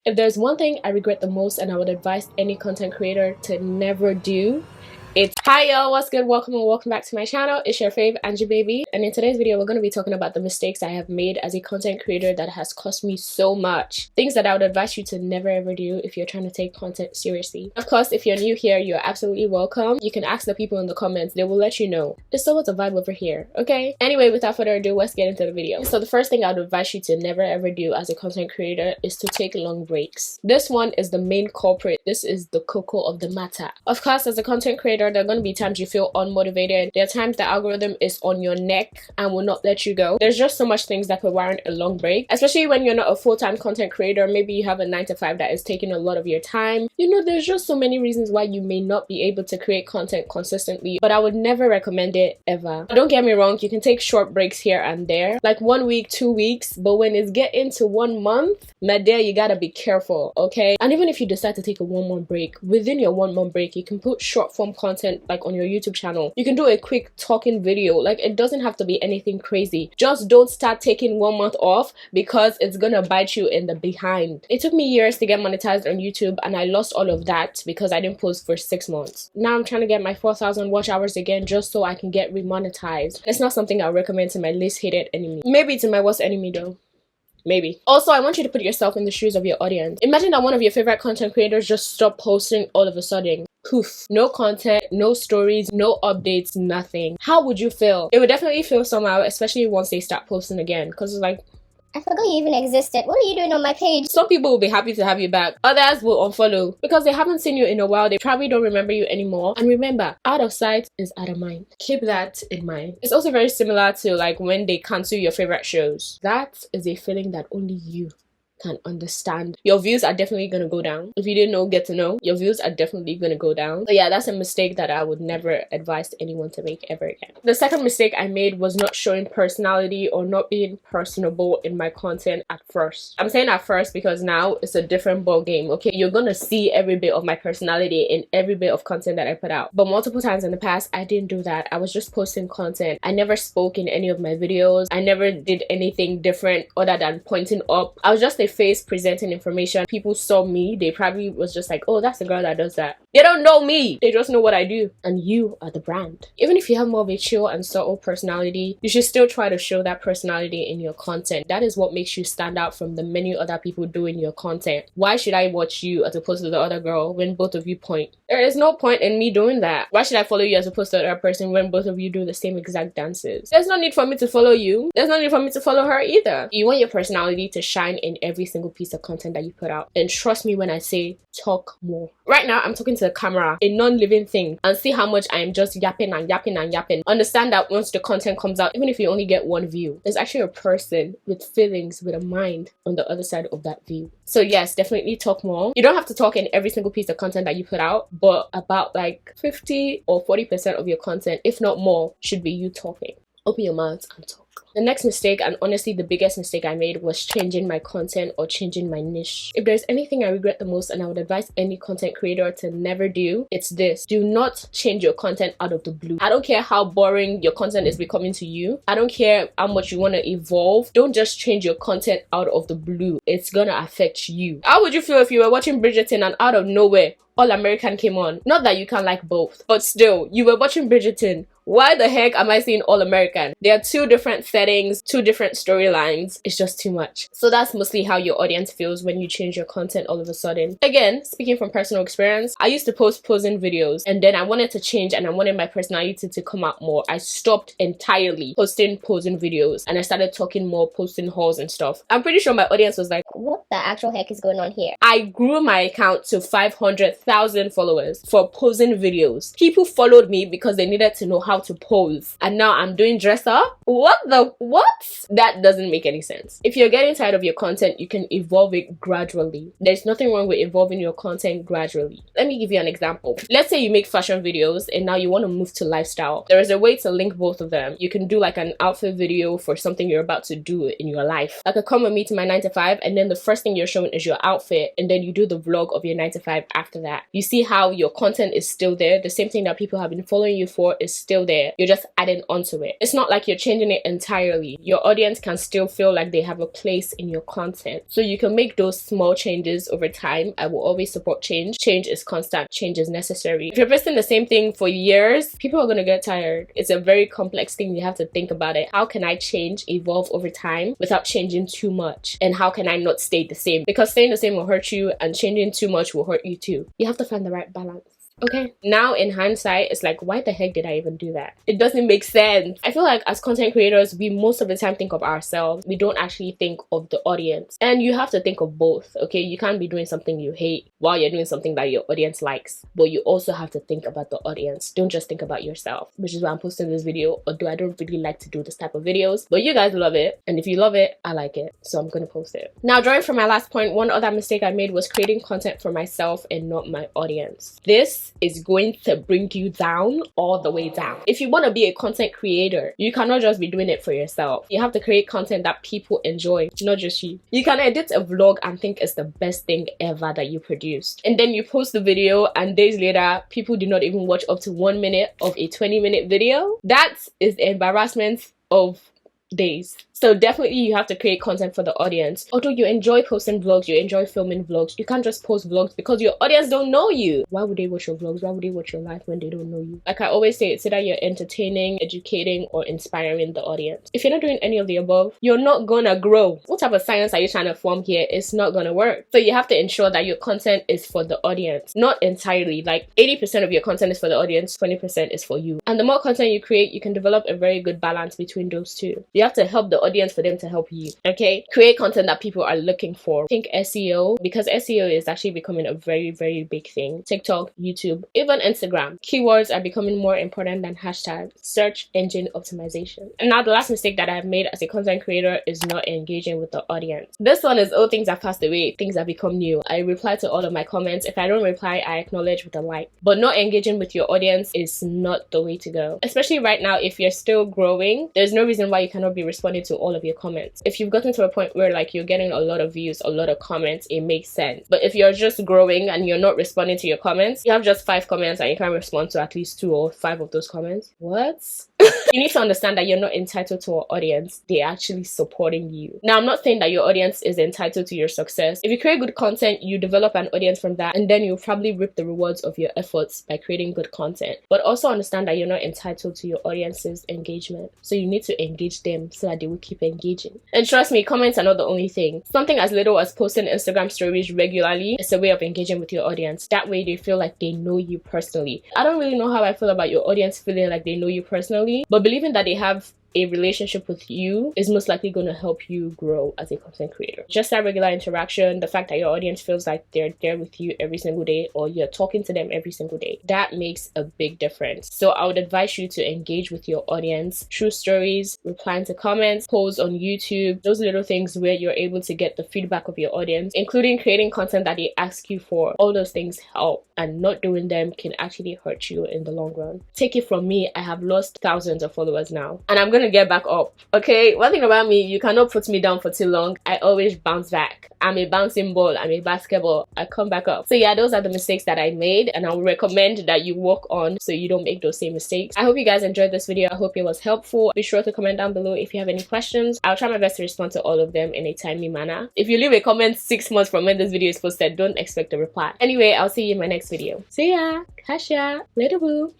If there's one thing I regret the most and I would advise any content creator to never do, it's hi y'all, what's good? Welcome and welcome back to my channel. It's your fave Angie baby, and in today's video we're going to be talking about the mistakes I have made as a content creator that has cost me so much. Things that I would advise you to never ever do if you're trying to take content seriously. Of course, if you're new here, you're absolutely welcome. You can ask the people in the comments, they will let you know. It's always a vibe over here, okay? Anyway, without further ado, let's get into the video. So the first thing I would advise you to never ever do as a content creator is to take long breaks. This one is the main culprit. This is the cocoa of the matter. Of course, as a content creator, there are going to be times you feel unmotivated. There are times the algorithm is on your neck and will not let you go. There's just so much things that could warrant a long break, especially when you're not a full-time content creator. Maybe you have a 9 to 5 that is taking a lot of your time. You know, there's just so many reasons why you may not be able to create content consistently, but I would never recommend it ever. Don't get me wrong, you can take short breaks here and there, like 1 week, 2 weeks, but when it's getting to 1 month, my dear, you gotta be careful, okay? And even if you decide to take a 1 month break, within your 1 month break, you can put short form content like on your YouTube channel. You can do a quick talking video. Like, it doesn't have to be anything crazy. Just don't start taking 1 month off because it's gonna bite you in the behind. It took me years to get monetized on YouTube and I lost all of that because I didn't post for 6 months. Now I'm trying to get my 4,000 watch hours again just so I can get remonetized. It's not something I would recommend to my least hated enemy. Maybe to my worst enemy though. Maybe. Also, I want you to put yourself in the shoes of your audience. Imagine that one of your favorite content creators just stopped posting all of a sudden. Poof. No content, no stories, no updates, nothing. How would you feel? It would definitely feel somehow, especially once they start posting again, because it's like, I forgot you even existed. What are you doing on my page? Some people will be happy to have you back. Others will unfollow because they haven't seen you in a while. They probably don't remember you anymore. And remember, out of sight is out of mind. Keep that in mind. It's also very similar to like when they cancel your favorite shows. That is a feeling that only you can understand. Your views are definitely gonna go down. If you didn't know, get to know. Your views are definitely gonna go down. But yeah, that's a mistake that I would never advise anyone to make ever again. The second mistake I made was not showing personality or not being personable in my content at first. I'm saying at first because now it's a different ball game. Okay, you're gonna see every bit of my personality in every bit of content that I put out. But multiple times in the past, I didn't do that. I was just posting content. I never spoke in any of my videos. I never did anything different other than pointing up. I was just a face presenting information. People saw me, they probably was just like, oh, that's the girl that does that. They don't know me, they just know what I do, and you are the brand. Even if you have more of a chill and subtle personality, you should still try to show that personality in your content. That is what makes you stand out from the many other people doing your content. Why should I watch you as opposed to the other girl when both of you point? There is no point in me doing that. Why should I follow you as opposed to the other person when both of you do the same exact dances? There's no need for me to follow you. There's no need for me to follow her either. You want your personality to shine in every single piece of content that you put out. And trust me when I say talk more. Right now, I'm talking to the camera, a non-living thing, and see how much I'm just yapping and yapping and yapping. Understand that once the content comes out, even if you only get 1 view, there's actually a person with feelings, with a mind on the other side of that view. So yes, definitely talk more. You don't have to talk in every single piece of content that you put out, but about like 50 or 40% of your content, if not more, should be you talking. Open your mouth and talk. The next mistake, and honestly the biggest mistake I made, was changing my content or changing my niche. If there's anything I regret the most and I would advise any content creator to never do, it's this. Do not change your content out of the blue. I don't care how boring your content is becoming to you. I don't care how much you want to evolve. Don't just change your content out of the blue. It's gonna affect you. How would you feel if you were watching Bridgerton and out of nowhere All American came on? Not that you can like both, but still, you were watching Bridgerton. Why the heck am I seeing All American? There are 2 different settings, 2 different storylines. It's just too much. So that's mostly how your audience feels when you change your content all of a sudden. Again, speaking from personal experience, I used to post posing videos and then I wanted to change and I wanted my personality to come out more. I stopped entirely posting posing videos and I started talking more, posting hauls and stuff. I'm pretty sure my audience was like, what the actual heck is going on here? I grew my account to 500,000 followers for posing videos. People followed me because they needed to know how to pose, and now I'm doing dress up. What? That doesn't make any sense. If you're getting tired of your content, you can evolve it gradually. There's nothing wrong with evolving your content gradually. Let me give you an example. Let's say you make fashion videos and now you want to move to lifestyle. There is a way to link both of them. You can do like an outfit video for something you're about to do in your life. Like, come with me to my 9 to 5 and then the first thing you're showing is your outfit, and then you do the vlog of your 9 to 5 after that. You see how your content is still there. The same thing that people have been following you for is still still there, you're just adding onto it. It's not like you're changing it entirely. Your audience can still feel like they have a place in your content, so you can make those small changes over time. I will always support change. Change is constant, change is necessary. If you're posting the same thing for years, people are gonna get tired. It's a very complex thing. You have to think about it. How can I change, evolve over time without changing too much? And how can I not stay the same? Because staying the same will hurt you and changing too much will hurt you too. You have to find the right balance. Okay, now in hindsight, it's like, why the heck did I even do that? It doesn't make sense. I feel like as content creators, we most of the time think of ourselves. We don't actually think of the audience. And you have to think of both, okay? You can't be doing something you hate while you're doing something that your audience likes. But you also have to think about the audience. Don't just think about yourself, which is why I'm posting this video. Although I don't really like to do this type of videos, but you guys love it. And if you love it, I like it. So I'm gonna post it. Now, drawing from my last point, one other mistake I made was creating content for myself and not my audience. This is going to bring you down, all the way down. If you want to be a content creator, you cannot just be doing it for yourself. You have to create content that people enjoy, not just you. You can edit a vlog and think it's the best thing ever that you produced, and then you post the video and days later people do not even watch up to 1 minute of a 20-minute video. That is the embarrassment of days. So definitely you have to create content for the audience. Although you enjoy posting vlogs, you enjoy filming vlogs, you can't just post vlogs because your audience don't know you. Why would they watch your vlogs? Why would they watch your life when they don't know you? Like I always say, it's either you're entertaining, educating, or inspiring the audience. If you're not doing any of the above, you're not gonna grow. What type of science are you trying to form here? It's not gonna work. So you have to ensure that your content is for the audience. Not entirely, like 80% of your content is for the audience, 20% is for you. And the more content you create, you can develop a very good balance between those two. You have to help the audience for them to help you. Okay, create content that people are looking for. Think SEO, because SEO is actually becoming a very, very big thing. TikTok, YouTube, even Instagram. Keywords are becoming more important than hashtags. Search engine optimization. And now the last mistake that I've made as a content creator is not engaging with the audience. This one is, oh, things have passed away, things have become new. I reply to all of my comments. If I don't reply, I acknowledge with a like. But not engaging with your audience is not the way to go. Especially right now, if you're still growing, there's no reason why you cannot be responding to all of your comments. If you've gotten to a point where like you're getting a lot of views, a lot of comments, it makes sense. But if you're just growing and you're not responding to your comments, you have just 5 comments and you can't respond to at least 2 or 5 of those comments. What? You need to understand that you're not entitled to an audience. They're actually supporting you. Now, I'm not saying that your audience is entitled to your success. If you create good content, you develop an audience from that, and then you'll probably reap the rewards of your efforts by creating good content. But also understand that you're not entitled to your audience's engagement. So you need to engage them so that they will keep engaging. And trust me, comments are not the only thing. Something as little as posting Instagram stories regularly is a way of engaging with your audience. That way they feel like they know you personally. I don't really know how I feel about your audience feeling like they know you personally, but believing that they have a relationship with you is most likely going to help you grow as a content creator. Just that regular interaction, the fact that your audience feels like they're there with you every single day, or you're talking to them every single day, that makes a big difference. So I would advise you to engage with your audience through stories, replying to comments, posts on YouTube, those little things where you're able to get the feedback of your audience, including creating content that they ask you for. All those things help, and not doing them can actually hurt you in the long run. Take it from me, I have lost thousands of followers now, and I'm gonna get back up. Okay, one thing about me, you cannot put me down for too long. I always bounce back. I'm a bouncing ball, I'm a basketball, I come back up. So yeah, those are the mistakes that I made, and I would recommend that you work on so you don't make those same mistakes. I hope you guys enjoyed this video. I hope it was helpful. Be sure to comment down below if you have any questions. I'll try my best to respond to all of them in a timely manner. If you leave a comment 6 months from when this video is posted, don't expect a reply. Anyway, I'll see you in my next video. See ya! Kasha! Later, boo!